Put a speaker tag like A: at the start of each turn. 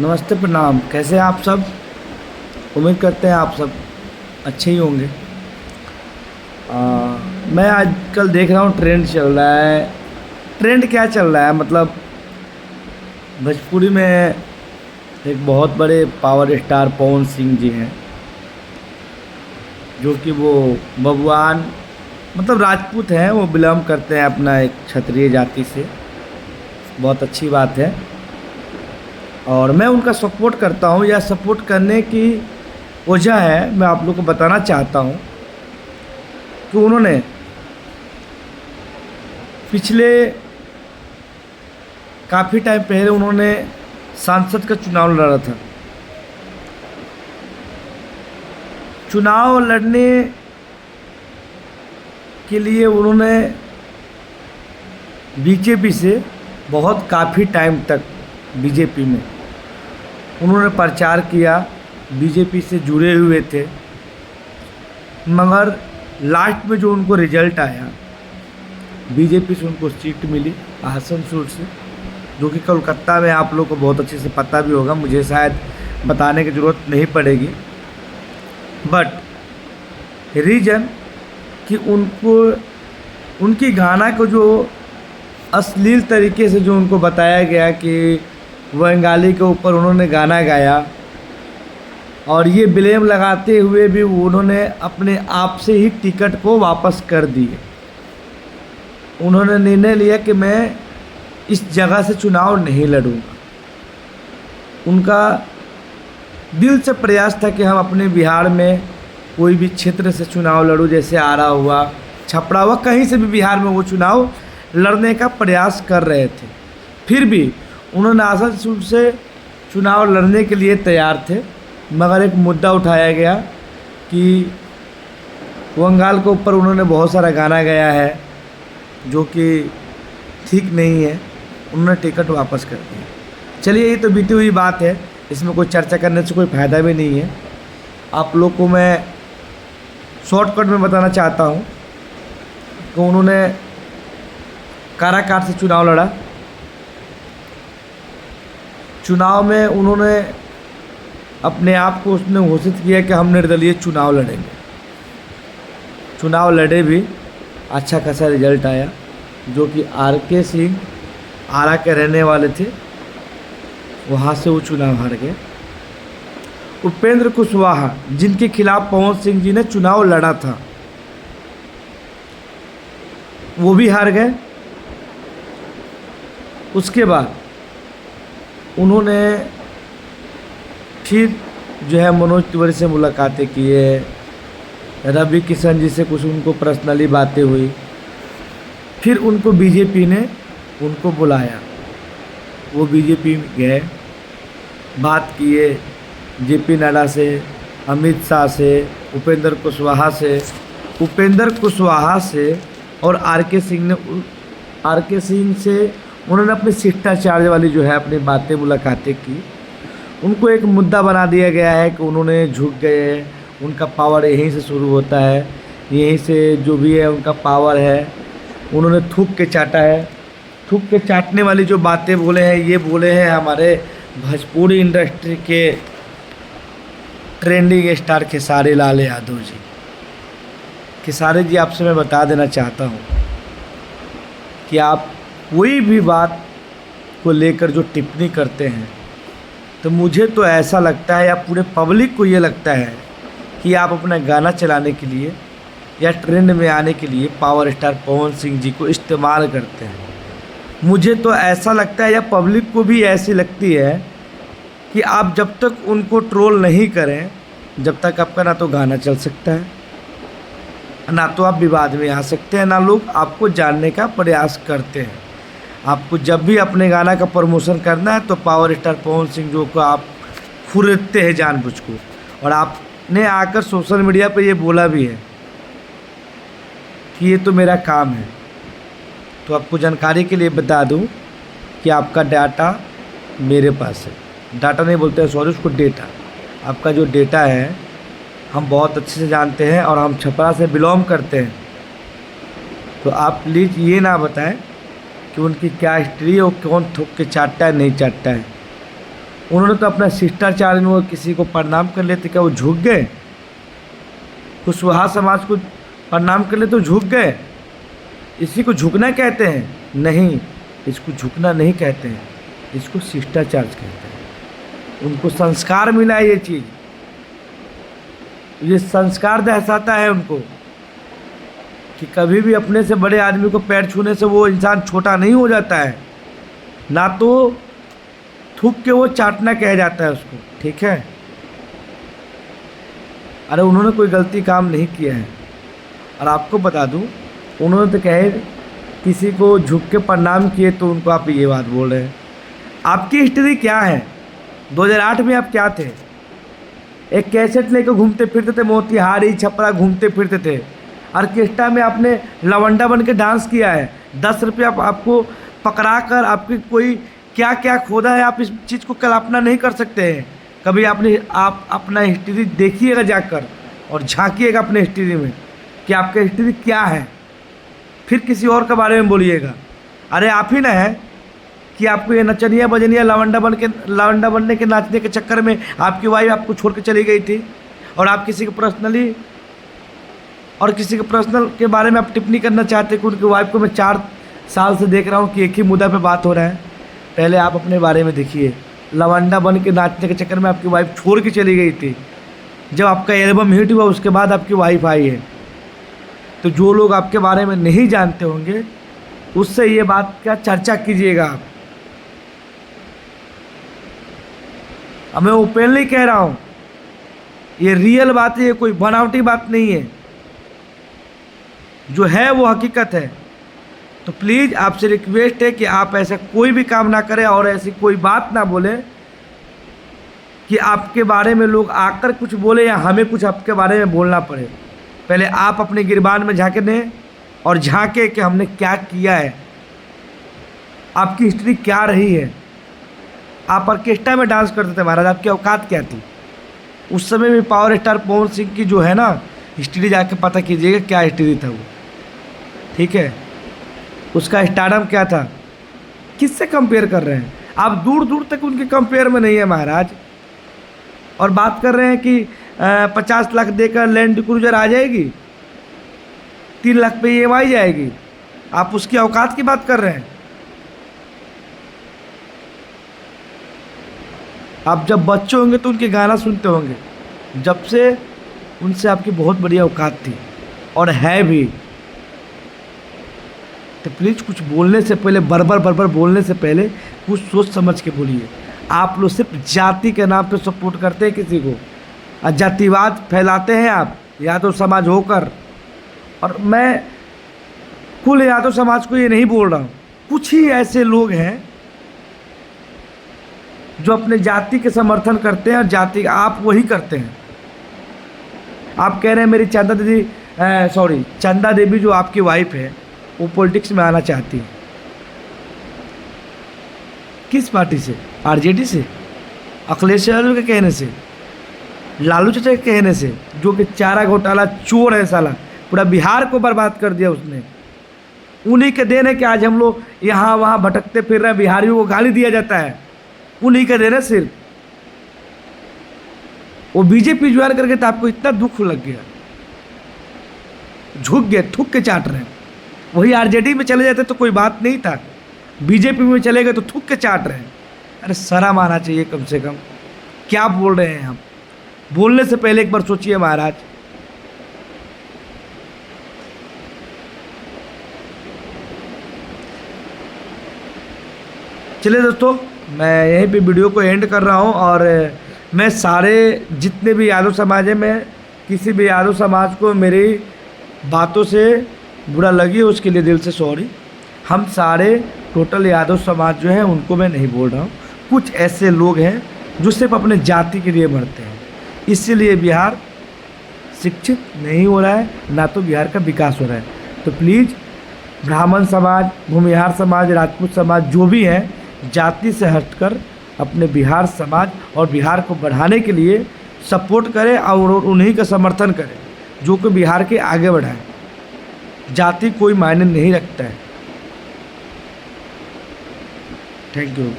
A: नमस्ते, प्रणाम। कैसे हैं आप सब? उम्मीद करते हैं आप सब अच्छे ही होंगे। मैं आजकल देख रहा हूँ ट्रेंड चल रहा है। ट्रेंड क्या चल रहा है मतलब भोजपुरी में एक बहुत बड़े पावर स्टार पवन सिंह जी हैं, जो कि वो बबुआन मतलब राजपूत हैं। वो बिलोंग करते हैं अपना एक क्षत्रिय जाति से। बहुत अच्छी बात है और मैं उनका सपोर्ट करता हूँ। या सपोर्ट करने की वजह है, मैं आप लोग को बताना चाहता हूँ कि उन्होंने पिछले काफ़ी टाइम पहले उन्होंने सांसद का चुनाव लड़ा था। चुनाव लड़ने के लिए उन्होंने बीजेपी से बहुत काफ़ी टाइम तक बीजेपी में उन्होंने प्रचार किया, बीजेपी से जुड़े हुए थे। मगर लास्ट में जो उनको रिजल्ट आया, बीजेपी से उनको सीट मिली आसनसोल से, जो कि कोलकाता में आप लोग को बहुत अच्छे से पता भी होगा, मुझे शायद बताने की ज़रूरत नहीं पड़ेगी। बट रीज़न कि उनको उनकी गाना को जो अश्लील तरीके से जो उनको बताया गया कि बंगाली के ऊपर उन्होंने गाना गाया, और ये ब्लेम लगाते हुए भी उन्होंने अपने आप से ही टिकट को वापस कर दिए। उन्होंने निर्णय लिया कि मैं इस जगह से चुनाव नहीं लड़ूंगा। उनका दिल से प्रयास था कि हम अपने बिहार में कोई भी क्षेत्र से चुनाव लड़ूं, जैसे आरा हुआ, छपरा हुआ, कहीं से भी बिहार में वो चुनाव लड़ने का प्रयास कर रहे थे। फिर भी उन्होंने आसनसोल से चुनाव लड़ने के लिए तैयार थे। मगर एक मुद्दा उठाया गया कि बंगाल के ऊपर उन्होंने बहुत सारा गाना गाया है, जो कि ठीक नहीं है। उन्होंने टिकट वापस कर दिया। चलिए, ये तो बीती हुई बात है, इसमें कोई चर्चा करने से कोई फ़ायदा भी नहीं है। आप लोग को मैं शॉर्टकट में बताना चाहता हूँ कि उन्होंने काराकाट से चुनाव लड़ा। चुनाव में उन्होंने अपने आप को उसने घोषित किया कि हम निर्दलीय चुनाव लड़ेंगे। चुनाव लड़े भी, अच्छा खासा रिजल्ट आया, जो कि आर.के. सिंह आरा के रहने वाले थे, वहाँ से वो चुनाव हार गए। उपेंद्र कुशवाहा, जिनके खिलाफ पवन सिंह जी ने चुनाव लड़ा था, वो भी हार गए। उसके बाद उन्होंने फिर जो है मनोज तिवारी से मुलाकातें किए, रवि किशन जी से कुछ उनको पर्सनली बातें हुई। फिर उनको बीजेपी ने उनको बुलाया, वो बीजेपी गए, बात किए जेपी नड्डा से, अमित शाह से, उपेंद्र कुशवाहा से और आर.के. सिंह से उन्होंने अपनी शिष्टाचार वाली जो है अपनी बातें मुलाकातें की। उनको एक मुद्दा बना दिया गया है कि उन्होंने झुक गए, उनका पावर यहीं से शुरू होता है, यहीं से जो भी है उनका पावर है। उन्होंने थूक के चाटा है। थूक के चाटने वाली जो बातें बोले हैं, ये बोले हैं हमारे भोजपुरी इंडस्ट्री के ट्रेंडिंग स्टार खेसारी लाल यादव जी। खेसारी जी, आपसे मैं बता देना चाहता हूँ कि आप कोई भी बात को लेकर जो टिप्पणी करते हैं, तो मुझे तो ऐसा लगता है या पूरे पब्लिक को ये लगता है कि आप अपना गाना चलाने के लिए या ट्रेंड में आने के लिए पावर स्टार पवन सिंह जी को इस्तेमाल करते हैं। मुझे तो ऐसा लगता है या पब्लिक को भी ऐसी लगती है कि आप जब तक उनको ट्रोल नहीं करें, जब तक आपका ना तो गाना चल सकता है, ना तो आप विवाद में आ सकते हैं, ना लोग आपको जानने का प्रयास करते हैं। आपको जब भी अपने गाना का प्रमोशन करना है तो पावर स्टार पवन सिंह जी को आप खरीदते हैं जानबूझ को। और आपने आकर सोशल मीडिया पर ये बोला भी है कि ये तो मेरा काम है। तो आपको जानकारी के लिए बता दूं कि आपका डाटा मेरे पास है। डाटा नहीं बोलते हैं, सॉरी, उसको डेटा। आपका जो डेटा है हम बहुत अच्छे से जानते हैं और हम छपरा से बिलोंग करते हैं। तो आप प्लीज़ ये ना बताएं कि उनकी क्या हिस्ट्री है और कौन थूक के चाटता है नहीं चाटता है। उन्होंने तो अपना शिष्टाचार में वो किसी को प्रणाम कर लेते, क्या वो झुक गए? कुशवाहा समाज को प्रणाम कर ले तो झुक गए? इसी को झुकना कहते हैं? नहीं, इसको झुकना नहीं कहते हैं, इसको शिष्टाचार कहते हैं। उनको संस्कार मिला है, ये चीज़, ये संस्कार दर्शाता है उनको कि कभी भी अपने से बड़े आदमी को पैर छूने से वो इंसान छोटा नहीं हो जाता है, ना तो थूक के वो चाटना कह जाता है उसको, ठीक है? अरे उन्होंने कोई गलती काम नहीं किया है। और आपको बता दूं, उन्होंने तो कहे किसी को झुक के प्रणाम किए तो उनको आप ये बात बोल रहे हैं। आपकी हिस्ट्री क्या है? 2008 में आप क्या थे? एक कैसेट लेकर घूमते फिरते थे, मोतिहारी छपरा घूमते फिरते थे। ऑर्केस्ट्रा में आपने लवंडा बन के डांस किया है। 10 रुपया आपको पकड़ा कर आपकी कोई क्या क्या खोदा है, आप इस चीज़ को कल्पना नहीं कर सकते हैं। कभी आप अपना हिस्ट्री देखिएगा जाकर और झांकिएगा अपने हिस्ट्री में कि आपका हिस्ट्री क्या है, फिर किसी और के बारे में बोलिएगा। अरे आप ही ना है कि आपको ये नचनिया बजनिया लवंडा बनने के नाचने के चक्कर में आपकी वाइफ आपको छोड़ के चली गई थी, और आप किसी के पर्सनल के बारे में आप टिप्पणी करना चाहते कि उनकी वाइफ को मैं 4 साल से देख रहा हूँ कि एक ही मुद्दा पे बात हो रहा है। पहले आप अपने बारे में देखिए। लवंडा बन के नाचने के चक्कर में आपकी वाइफ छोड़ के चली गई थी। जब आपका एल्बम हिट हुआ उसके बाद आपकी वाइफ आई है। तो जो लोग आपके बारे में नहीं जानते होंगे उससे ये बात का चर्चा कीजिएगा आप। अब मैं ओपनली कह रहा हूँ, ये रियल बात है, ये कोई बनावटी बात नहीं है, जो है वो हकीकत है। तो प्लीज़ आपसे रिक्वेस्ट है कि आप ऐसा कोई भी काम ना करें और ऐसी कोई बात ना बोले कि आपके बारे में लोग आकर कुछ बोले या हमें कुछ आपके बारे में बोलना पड़े। पहले आप अपने गिरबान में झांके दें और झांके कि हमने क्या किया है, आपकी हिस्ट्री क्या रही है। आप ऑर्केस्ट्रा में डांस करते थे महाराज, आपकी औकात क्या थी? उस समय में पावर स्टार पवन सिंह की जो है ना हिस्ट्री जाके पता कीजिएगा क्या हिस्ट्री था वो, ठीक है? उसका स्टारडम क्या था? किससे कंपेयर कर रहे हैं आप? दूर दूर तक उनके कंपेयर में नहीं है महाराज। और बात कर रहे हैं कि 50 लाख देकर लैंड क्रूजर आ जाएगी, 3 लाख पे EMI जाएगी। आप उसकी औकात की बात कर रहे हैं। आप जब बच्चे होंगे तो उनके गाना सुनते होंगे, जब से उनसे आपकी बहुत बड़ी औकात थी और है भी। तो प्लीज़ कुछ बोलने से पहले, बरबर बोलने से पहले कुछ सोच समझ के बोलिए। आप लोग सिर्फ जाति के नाम पे सपोर्ट करते हैं किसी को, और जातिवाद फैलाते हैं आप यादव समाज होकर। और मैं कुल यादव समाज को ये नहीं बोल रहा हूँ, कुछ ही ऐसे लोग हैं जो अपने जाति के समर्थन करते हैं और जाति आप वही करते हैं। आप कह रहे हैं मेरी चंदा देवी जो आपकी वाइफ है वो पॉलिटिक्स में आना चाहती है। किस पार्टी से? RJD से? अखिलेश यादव के कहने से? लालू चाचा के कहने से? जो कि चारा घोटाला चोर है साला, पूरा बिहार को बर्बाद कर दिया उसने। उन्हीं के देन है कि आज हम लोग यहाँ वहाँ भटकते फिर रहे हैं, बिहारियों को गाली दिया जाता है। उन्हीं के देन है सिर्फ। वो BJP ज्वाइन करके तो आपको इतना दुख लग गया, झुक गए, थूक के चाट रहे हैं। वही RJD में चले जाते तो कोई बात नहीं था, BJP में चले गए तो थूक के चाट रहे हैं। अरे शर्म आना चाहिए कम से कम। क्या बोल रहे हैं हम? बोलने से पहले एक बार सोचिए महाराज। चलिए दोस्तों, मैं यहीं पे वीडियो को एंड कर रहा हूँ। और मैं सारे जितने भी यादव समाज है, मैं किसी भी यादव समाज को मेरी बातों से बुरा लगी उसके लिए दिल से सॉरी। हम सारे टोटल यादव समाज जो है उनको मैं नहीं बोल रहा हूँ। कुछ ऐसे लोग हैं जो सिर्फ अपने जाति के लिए मरते हैं, इसीलिए बिहार शिक्षित नहीं हो रहा है, ना तो बिहार का विकास हो रहा है। तो प्लीज़ ब्राह्मण समाज, भूमिहार समाज, राजपूत समाज जो भी हैं, जाति से हटकर अपने बिहार समाज और बिहार को बढ़ाने के लिए सपोर्ट करें और उन्हीं का समर्थन करें जो कि बिहार के आगे बढ़ाएं। जाति कोई मायने नहीं रखता है। Thank you.